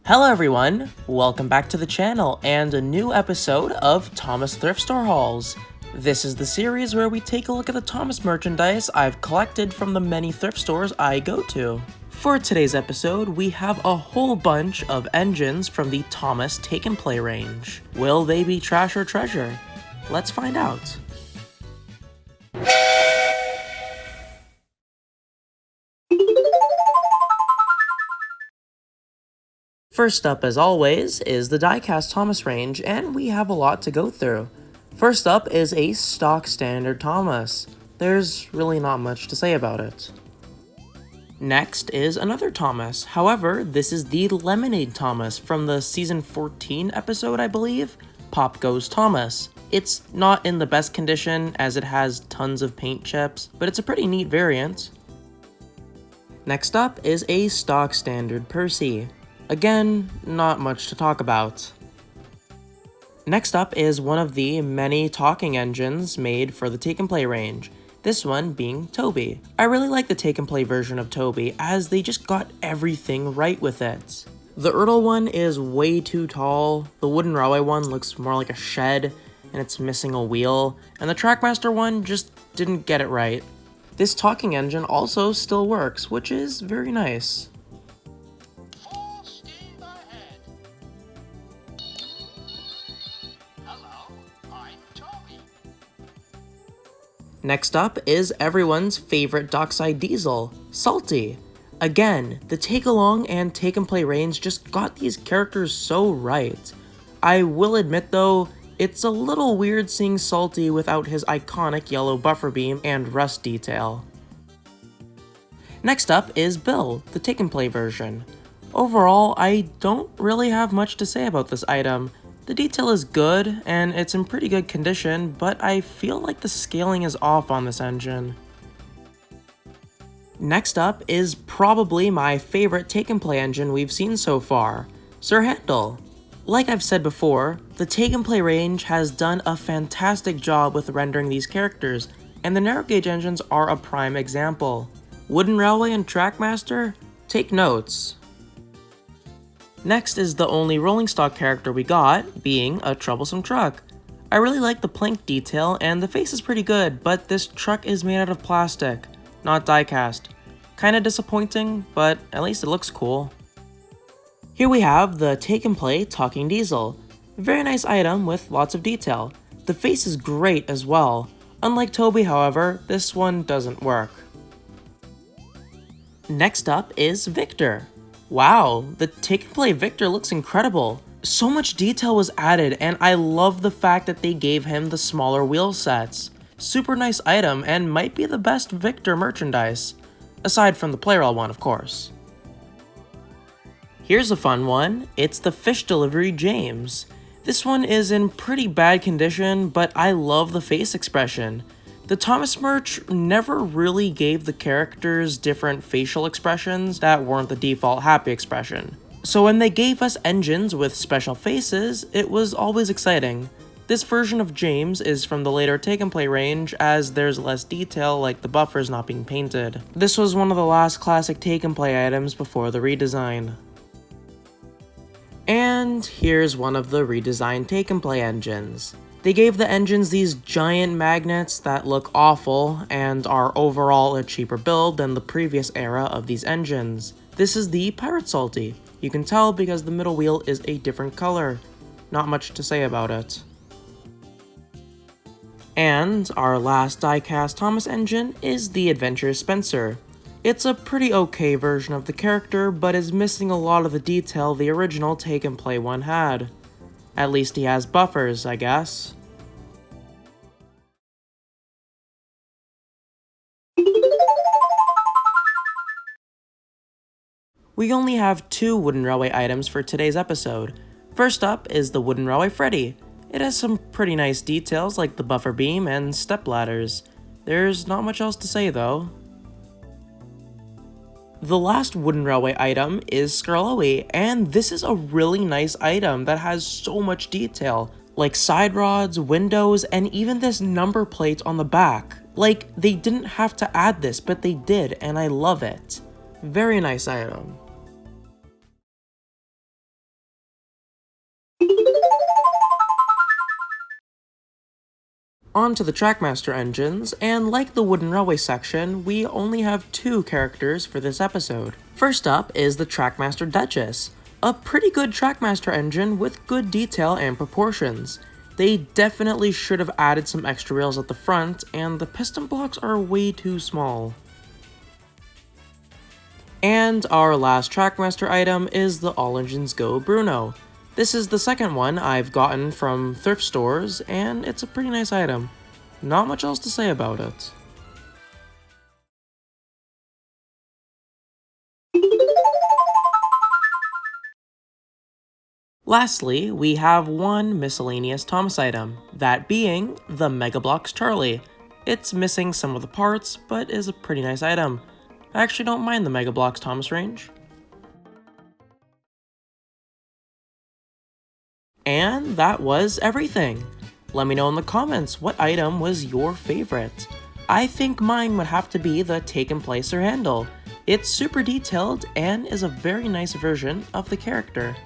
Hello everyone, welcome back to the channel and a new episode of Thomas Thrift Store Hauls. This is the series where we take a look at the Thomas merchandise I've collected from the many thrift stores I go to. For today's episode, we have a whole bunch of engines from the Thomas Take and Play range. Will they be trash or treasure? Let's find out. First up, as always, is the Diecast Thomas range, and we have a lot to go through. First up is a stock standard Thomas. There's really not much to say about it. Next is another Thomas, however, this is the Lemonade Thomas from the season 14 episode, I believe, Pop Goes Thomas. It's not in the best condition as it has tons of paint chips, but it's a pretty neat variant. Next up is a stock standard Percy. Again, not much to talk about. Next up is one of the many talking engines made for the Take and Play range, this one being Toby. I really like the Take and Play version of Toby as they just got everything right with it. The Ertl one is way too tall, the Wooden Railway one looks more like a shed and it's missing a wheel, and the Trackmaster one just didn't get it right. This talking engine also still works, which is very nice. Next up is everyone's favorite dockside diesel, Salty. Again, the Take Along and Take and Play range just got these characters so right. I will admit though, it's a little weird seeing Salty without his iconic yellow buffer beam and rust detail. Next up is Bill, the Take and Play version. Overall, I don't really have much to say about this item. The detail is good, and it's in pretty good condition, but I feel like the scaling is off on this engine. Next up is probably my favorite Take and Play engine we've seen so far, Sir Handel. Like I've said before, the Take and Play range has done a fantastic job with rendering these characters, and the narrow gauge engines are a prime example. Wooden Railway and Trackmaster? Take notes. Next is the only rolling stock character we got, being a troublesome truck. I really like the plank detail and the face is pretty good, but this truck is made out of plastic, not die-cast. Kinda disappointing, but at least it looks cool. Here we have the Take and Play Talking Diesel. Very nice item with lots of detail. The face is great as well. Unlike Toby, however, this one doesn't work. Next up is Victor. Wow, the Take and Play Victor looks incredible. So much detail was added, and I love the fact that they gave him the smaller wheel sets. Super nice item, and might be the best Victor merchandise. Aside from the Playroll one, of course. Here's a fun one, it's the Fish Delivery James. This one is in pretty bad condition, but I love the face expression. The Thomas merch never really gave the characters different facial expressions that weren't the default happy expression. So when they gave us engines with special faces, it was always exciting. This version of James is from the later Take and Play range as there's less detail like the buffers not being painted. This was one of the last classic Take and Play items before the redesign. And here's one of the redesigned Take and Play engines. They gave the engines these giant magnets that look awful and are overall a cheaper build than the previous era of these engines. This is the Pirate Salty. You can tell because the middle wheel is a different color. Not much to say about it. And our last die-cast Thomas engine is the Adventurous Spencer. It's a pretty okay version of the character, but is missing a lot of the detail the original Take and Play one had. At least he has buffers, I guess. We only have two Wooden Railway items for today's episode. First up is the Wooden Railway Freddy. It has some pretty nice details like the buffer beam and step ladders. There's not much else to say though. The last Wooden Railway item is Skarloey, and this is a really nice item that has so much detail, like side rods, windows, and even this number plate on the back. Like, they didn't have to add this, but they did, and I love it. Very nice item. On to the Trackmaster engines, and like the wooden railway section, we only have 2 characters for this episode. First up is the Trackmaster Duchess, a pretty good Trackmaster engine with good detail and proportions. They definitely should have added some extra rails at the front, and the piston blocks are way too small. And our last Trackmaster item is the All Engines Go Bruno. This is the second one I've gotten from thrift stores, and it's a pretty nice item. Not much else to say about it. Lastly, we have one miscellaneous Thomas item, that being the Mega Bloks Charlie. It's missing some of the parts, but is a pretty nice item. I actually don't mind the Mega Bloks Thomas range. And that was everything. Let me know in the comments what item was your favorite. I think mine would have to be the Take and Placer handle. It's super detailed and is a very nice version of the character.